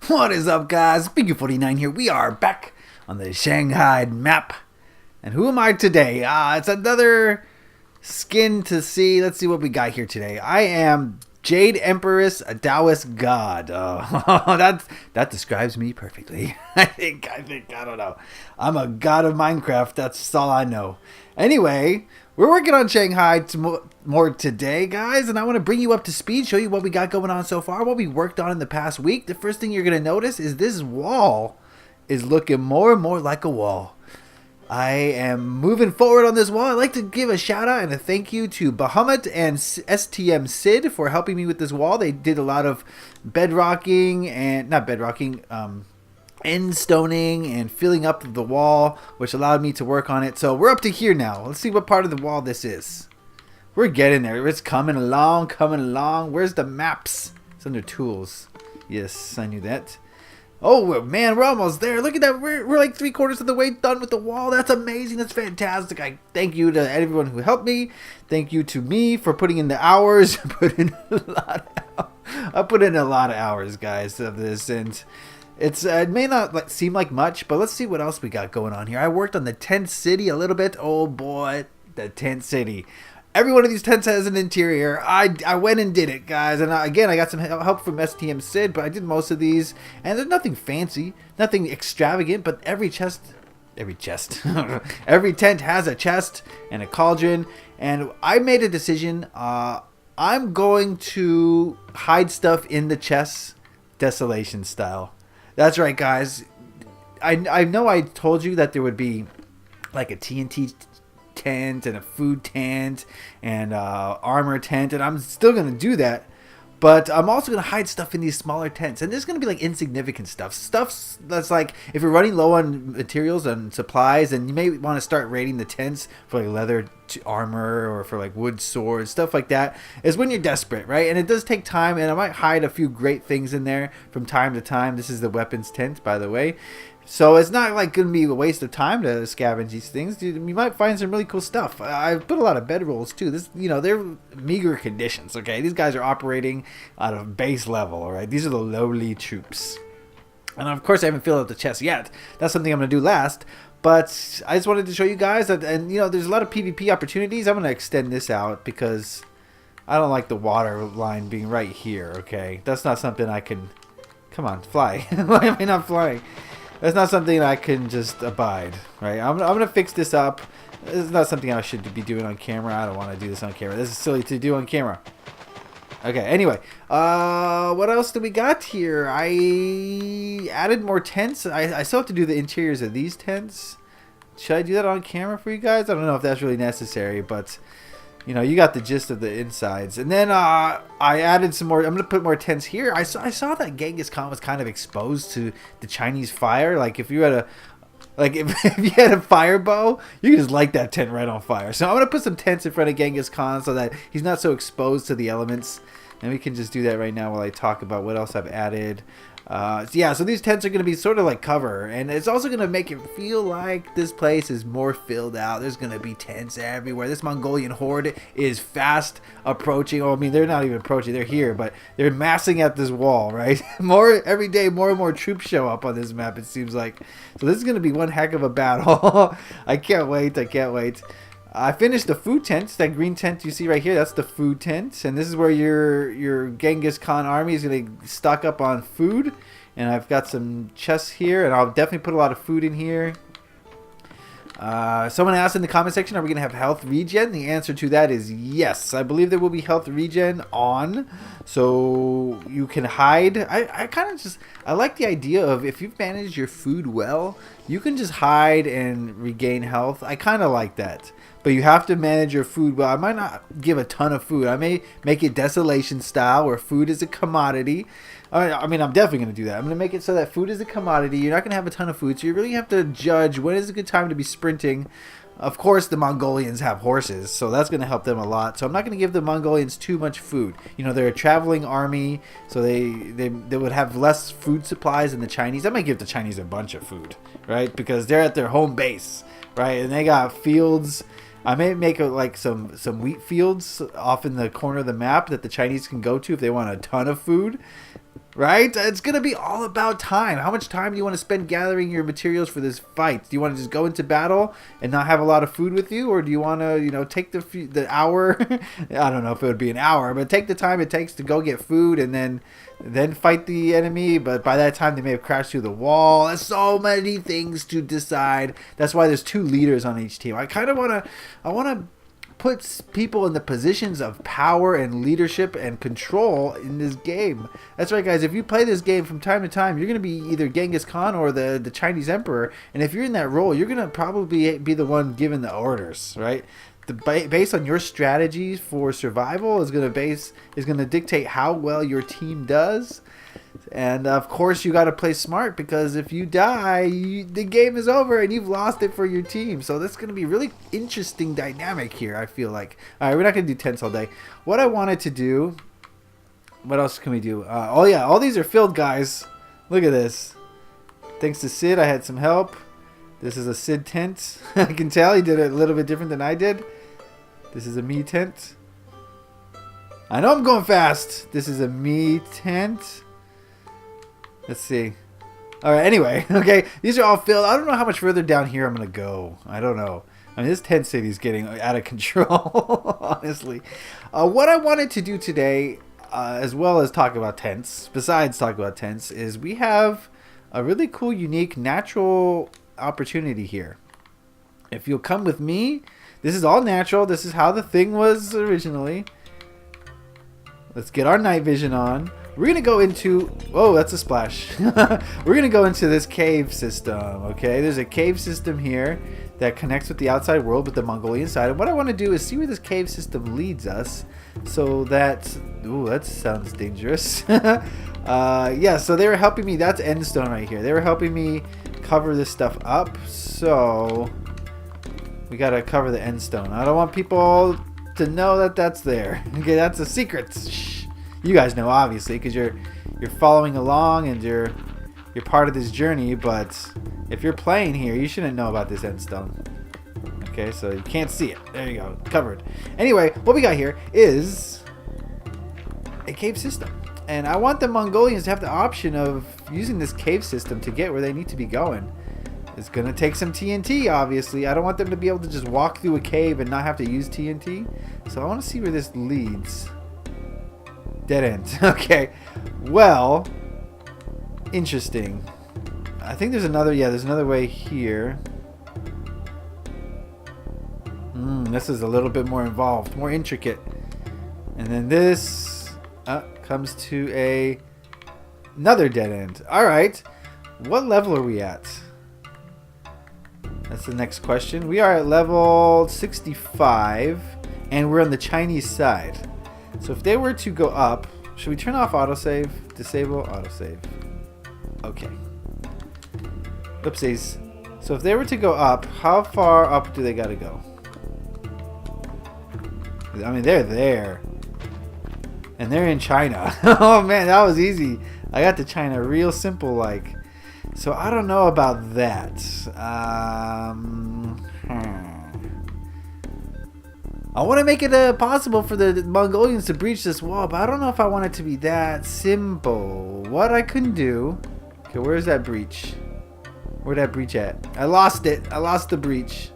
What is up, guys? Biggie49 here. We are back on the Shanghaied map. And who am I today? It's another skin to see. Let's see what we got here today. I am Jade Empress, a Taoist god. That describes me perfectly. I think, I don't know. I'm a god of Minecraft. That's all I know. Anyway, we're working on Shanghai more today, guys, and I want to bring you up to speed, show you what we got going on so far, what we worked on in the past week. The first thing you're going to notice is this wall is looking more and more like a wall. I am moving forward on this wall. I'd like to give a shout out and a thank you to Bahamut and STM Sid for helping me with this wall. They did a lot of bedrocking and end stoning and filling up the wall, which allowed me to work on it. So we're up to here now. Let's see what part of the wall this is. We're getting there. It's coming along. Where's the maps? It's under tools. Yes, I knew that. Oh man, we're almost there. Look at that. We're like 3/4 of the way done with the wall. That's amazing. That's fantastic. I thank you to everyone who helped me. Thank you to me for putting in the hours. I put in a lot of hours, guys, of this, and it may not seem like much, but let's see what else we got going on here. I worked on the tent city a little bit. Oh boy, the tent city. Every one of these tents has an interior. I went and did it, guys. And again, I got some help from STM Sid, but I did most of these. And there's nothing fancy, nothing extravagant, but every tent has a chest and a cauldron. And I made a decision. I'm going to hide stuff in the chests, desolation style. That's right, guys. I know I told you that there would be like a TNT tent and a food tent and armor tent, and I'm still gonna do that, but I'm also gonna hide stuff in these smaller tents, and there's gonna be like insignificant stuff that's like, if you're running low on materials and supplies, and you may want to start raiding the tents for like leather armor or for like wood swords, stuff like that, is when you're desperate, right? And it does take time, and I might hide a few great things in there from time to time. This is the weapons tent, by the way. So it's not like going to be a waste of time to scavenge these things. You might find some really cool stuff. I've put a lot of bedrolls too. They're meager conditions. Okay, these guys are operating at a base level. All right, these are the lowly troops. And of course, I haven't filled out the chest yet. That's something I'm going to do last. But I just wanted to show you guys that, and there's a lot of PvP opportunities. I'm going to extend this out because I don't like the water line being right here. Okay, that's not something I can. Come on, fly. Why am I not flying? That's not something I can just abide, right? I'm going to fix this up. This is not something I should be doing on camera. I don't want to do this on camera. This is silly to do on camera. Okay, anyway. What else do we got here? I added more tents. I still have to do the interiors of these tents. Should I do that on camera for you guys? I don't know if that's really necessary, but you got the gist of the insides. And then I added some more. I'm going to put more tents here. I saw that Genghis Khan was kind of exposed to the Chinese fire. Like if you had if you had a fire bow, you could just light that tent right on fire. So I'm going to put some tents in front of Genghis Khan so that he's not so exposed to the elements. And we can just do that right now while I talk about what else I've added. So these tents are going to be sort of like cover, and it's also going to make it feel like this place is more filled out. There's going to be tents everywhere. This Mongolian horde is fast approaching. Oh, I mean, they're not even approaching. They're here, but they're massing at this wall, right? Every day, more and more troops show up on this map, it seems like. So this is going to be one heck of a battle. I can't wait. I finished the food tent. That green tent you see right here, that's the food tent. And this is where your Genghis Khan army is going to stock up on food. And I've got some chests here, and I'll definitely put a lot of food in here. Someone asked in the comment section, are we going to have health regen? The answer to that is yes. I believe there will be health regen on, so you can hide. I like the idea of, if you've managed your food well, you can just hide and regain health. I kind of like that. But you have to manage your food well. I might not give a ton of food. I may make it desolation style, where food is a commodity. I mean, I'm definitely going to do that. I'm going to make it so that food is a commodity. You're not going to have a ton of food, so you really have to judge when is a good time to be sprinting. Of course, the Mongolians have horses, so that's going to help them a lot. So I'm not going to give the Mongolians too much food. They're a traveling army, so they would have less food supplies than the Chinese. I might give the Chinese a bunch of food, right? Because they're at their home base, right? And they got fields. I may make some wheat fields off in the corner of the map that the Chinese can go to if they want a ton of food. Right? It's going to be all about time. How much time do you want to spend gathering your materials for this fight? Do you want to just go into battle and not have a lot of food with you? Or do you want to, take the hour? I don't know if it would be an hour, but take the time it takes to go get food and then fight the enemy. But by that time, they may have crashed through the wall. There's so many things to decide. That's why there's 2 leaders on each team. I want to put people in the positions of power and leadership and control in this game. That's right, guys. If you play this game from time to time, you're going to be either Genghis Khan or the Chinese Emperor. And if you're in that role, you're going to probably be the one giving the orders, right? Based on your strategies for survival is going to dictate how well your team does. And of course, you got to play smart, because if you die, the game is over and you've lost it for your team. So that's going to be a really interesting dynamic here, I feel like. All right, we're not going to do tents all day. What I wanted to do, what else can we do? Oh yeah, all these are filled, guys. Look at this. Thanks to Sid, I had some help. This is a Sid tent. I can tell he did it a little bit different than I did. This is a me tent. I know I'm going fast. This is a me tent. Let's see. All right, anyway, okay. These are all filled. I don't know how much further down here I'm going to go. I don't know. I mean, this tent city is getting out of control, honestly. What I wanted to do today, as well as talk about tents, besides talk about tents, is we have a really cool, unique, natural opportunity here. If you'll come with me, this is all natural. This is how the thing was originally. Let's get our night vision on. We're going to go into... Whoa, that's a splash. We're going to go into this cave system, okay? There's a cave system here that connects with the outside world with the Mongolian side. And what I want to do is see where this cave system leads us so that... Ooh, that sounds dangerous. Yeah, so they were helping me. That's endstone right here. They were helping me cover this stuff up. So we got to cover the endstone. I don't want people to know that that's there. Okay, that's a secret. Shh. You guys know, obviously, because you're following along and you're part of this journey. But if you're playing here, you shouldn't know about this endstone. Okay, so you can't see it. There you go, covered. Anyway, what we got here is a cave system, and I want the Mongolians to have the option of using this cave system to get where they need to be going. It's gonna take some TNT, obviously. I don't want them to be able to just walk through a cave and not have to use TNT. So I want to see where this leads. Dead end. Okay. Well, interesting. I think there's another... Yeah, there's another way here. This is a little bit more involved, more intricate. And then this comes to another dead end. All right. What level are we at? That's the next question. We are at level 65, and we're on the Chinese side. So if they were to go up, should we turn off autosave? Disable autosave. Okay. Oopsies. So if they were to go up, how far up do they gotta go? I mean, they're there. And they're in China. Oh man, that was easy. I got to China real simple like. So I don't know about that. I want to make it possible for the Mongolians to breach this wall, but I don't know if I want it to be that simple. What I can do... Okay, where's that breach? Where'd that breach at? I lost it. I lost the breach.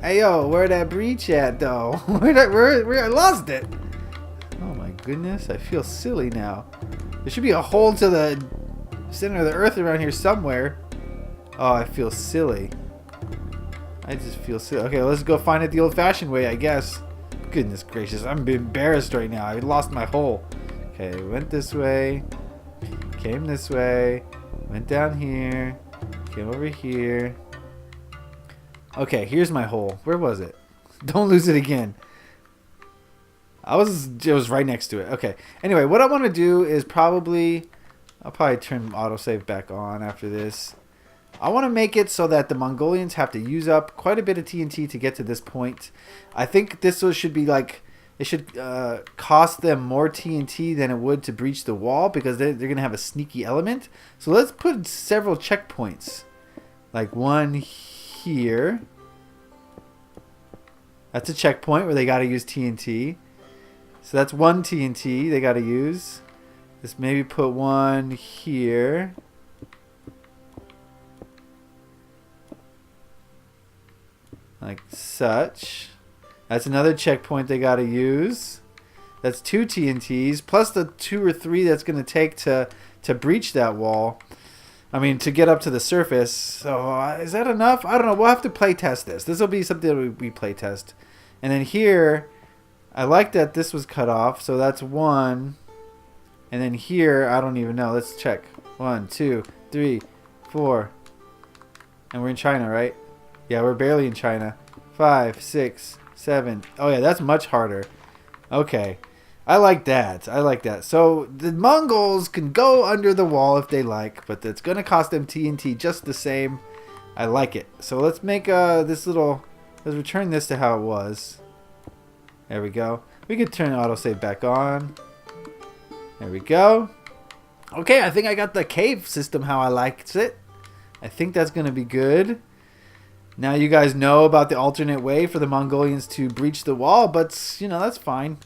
Hey, yo, where'd that breach at, though? Where I lost it. Oh, my goodness. I feel silly now. There should be a hole to the center of the earth around here somewhere. Oh, I feel silly. I just feel silly. Okay, let's go find it the old-fashioned way, I guess. Goodness gracious, I'm embarrassed right now. I lost my hole. Okay, went this way. Came this way. Went down here. Came over here. Okay, here's my hole. Where was it? Don't lose it again. It was right next to it. Okay. Anyway, what I want to do is I'll probably turn autosave back on after this. I want to make it so that the Mongolians have to use up quite a bit of TNT to get to this point. I think this should be like... It should cost them more TNT than it would to breach the wall, because they're going to have a sneaky element. So let's put several checkpoints. Like one here. That's a checkpoint where they got to use TNT. So that's one TNT they got to use. Let's maybe put one here. Like such. That's another checkpoint they gotta use. That's 2 TNTs plus the 2 or 3 that's gonna take to breach that wall. I mean, to get up to the surface. So is that enough? I don't know. We'll have to play test this. This will be something that we play test. And then here, I like that this was cut off. So that's 1. And then here, I don't even know. Let's check. 1, 2, 3, 4. And we're in China, right? Yeah, we're barely in China. 5, 6, 7. Oh yeah, that's much harder. Okay. I like that. I like that. So the Mongols can go under the wall if they like, but it's going to cost them TNT just the same. I like it. So let's make this little... Let's return this to how it was. There we go. We could turn autosave back on. There we go. Okay, I think I got the cave system how I liked it. I think that's going to be good. Now you guys know about the alternate way for the Mongolians to breach the wall, but, you know, that's fine.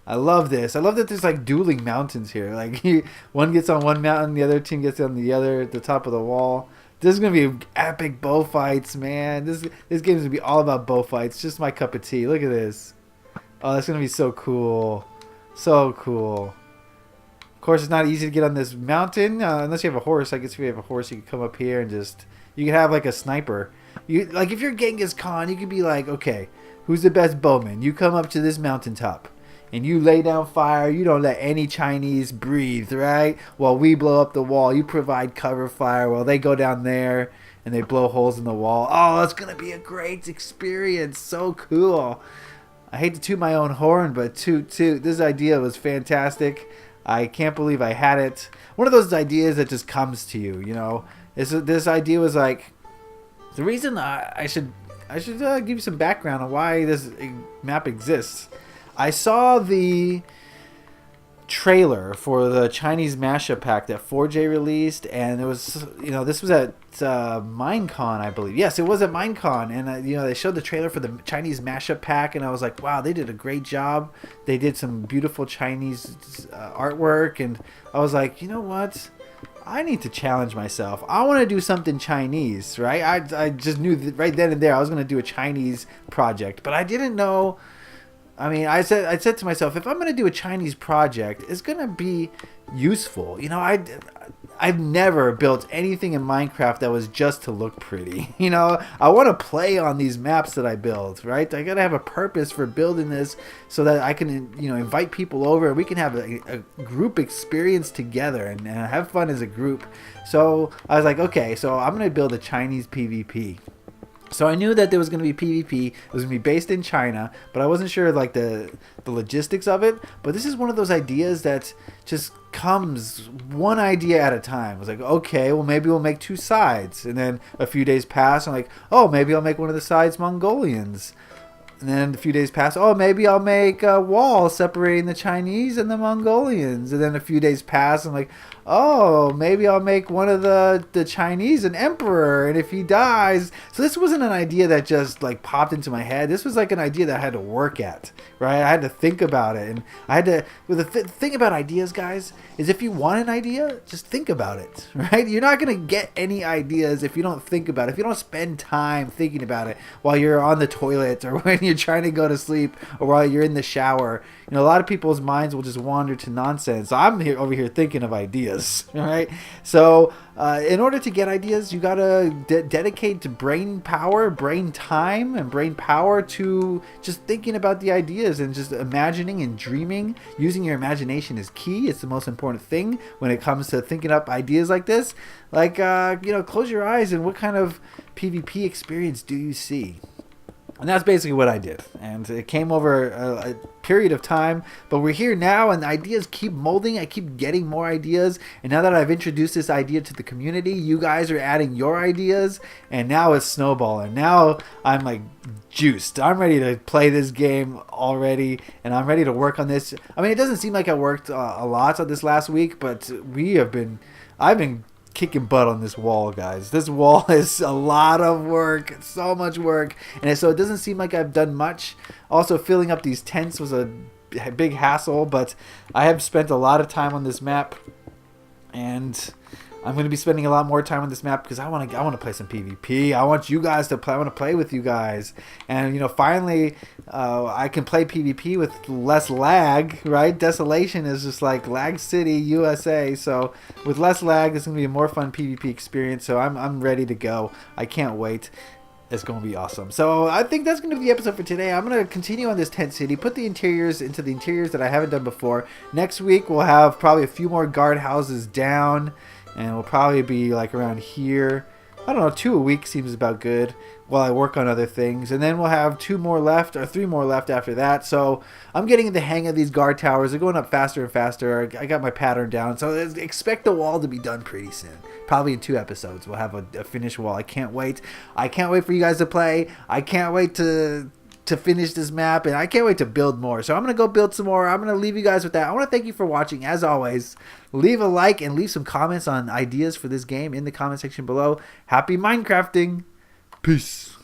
I love this. I love that there's like dueling mountains here. Like one gets on one mountain, the other team gets on the other at the top of the wall. This is gonna be epic bow fights, man. This game's gonna be all about bow fights. Just my cup of tea. Look at this. Oh, that's gonna be so cool. So cool. Of course, it's not easy to get on this mountain unless you have a horse. I guess if you have a horse, you can come up here and just you can have like a sniper. You like if you're Genghis Khan, you could be like, okay, who's the best bowman? You come up to this mountaintop. And you lay down fire. You don't let any Chinese breathe, right? While we blow up the wall. You provide cover fire while they go down there and they blow holes in the wall. Oh, it's going to be a great experience. So cool. I hate to toot my own horn, but toot. This idea was fantastic. I can't believe I had it. One of those ideas that just comes to you, you know. This idea was like... The reason I should give you some background on why this map exists. I saw the trailer for the Chinese mashup pack that 4J released, and it was, you know, this was at Minecon, I believe. Yes, it was at Minecon, and you know, they showed the trailer for the Chinese mashup pack, and I was like, wow, they did a great job. They did some beautiful Chinese artwork, and I was like, you know what? I need to challenge myself. I want to do something Chinese, right? I just knew that right then and there I was going to do a Chinese project, but I didn't know. I mean, I said to myself, if I'm going to do a Chinese project, it's going to be useful. You know, I've never built anything in Minecraft that was just to look pretty. You know, I want to play on these maps that I build, right? I got to have a purpose for building this so that I can, you know, invite people over and we can have a group experience together and have fun as a group. So I was like, okay, so I'm going to build a Chinese PvP. So I knew that there was going to be PvP. It was going to be based in China, but I wasn't sure like the logistics of it. But this is one of those ideas that just comes one idea at a time. I was like, okay, well maybe we'll make 2 sides. And then a few days pass. I'm like, oh, maybe I'll make one of the sides Mongolians. And then a few days pass. Oh, maybe I'll make a wall separating the Chinese and the Mongolians. And then a few days pass. I'm like, oh, maybe I'll make one of the Chinese an emperor. And if he dies. So this wasn't an idea that just like popped into my head. This was like an idea that I had to work at, right? I had to think about it. And I had to, well, the thing about ideas, guys, is if you want an idea, just think about it, right? You're not going to get any ideas if you don't think about it. If you don't spend time thinking about it while you're on the toilet or when you're trying to go to sleep or while you're in the shower. You know, a lot of people's minds will just wander to nonsense. I'm over here thinking of ideas, right? So in order to get ideas, you got to dedicate to brain power, brain time, and brain power to just thinking about the ideas and just imagining and dreaming. Using your imagination is key. It's the most important thing when it comes to thinking up ideas like this. Like, you know, close your eyes and what kind of PvP experience do you see? And that's basically what I did. And it came over a period of time. But we're here now and the ideas keep molding. I keep getting more ideas. And now that I've introduced this idea to the community, you guys are adding your ideas. And now it's snowballing. Now I'm like juiced. I'm ready to play this game already. And I'm ready to work on this. I mean, it doesn't seem like I worked a lot on this last week. But I've been kicking butt on this wall, guys. This wall is a lot of work, so much work, and so it doesn't seem like I've done much. Also, filling up these tents was a big hassle, but I have spent a lot of time on this map, and I'm going to be spending a lot more time on this map because I want to play some PvP. I want you guys to play. I want to play with you guys, and finally, I can play PvP with less lag. Right? Desolation is just like Lag City, USA. So with less lag, it's going to be a more fun PvP experience. So I'm ready to go. I can't wait. It's going to be awesome. So I think that's going to be the episode for today. I'm going to continue on this tent city, put the interiors into the interiors that I haven't done before. Next week, we'll have probably a few more guard houses down, and we'll probably be like around here. I don't know, 2 a week seems about good while I work on other things. And then we'll have 2 more left, or 3 more left after that. So I'm getting the hang of these guard towers. They're going up faster and faster. I got my pattern down. So expect the wall to be done pretty soon. Probably in 2 episodes we'll have a finished wall. I can't wait. I can't wait for you guys to play. I can't wait to finish this map, and I can't wait to build more. So I'm going to go build some more. I'm going to leave you guys with that. I want to thank you for watching. As always, leave a like and leave some comments on ideas for this game in the comment section below. Happy Minecrafting. Peace.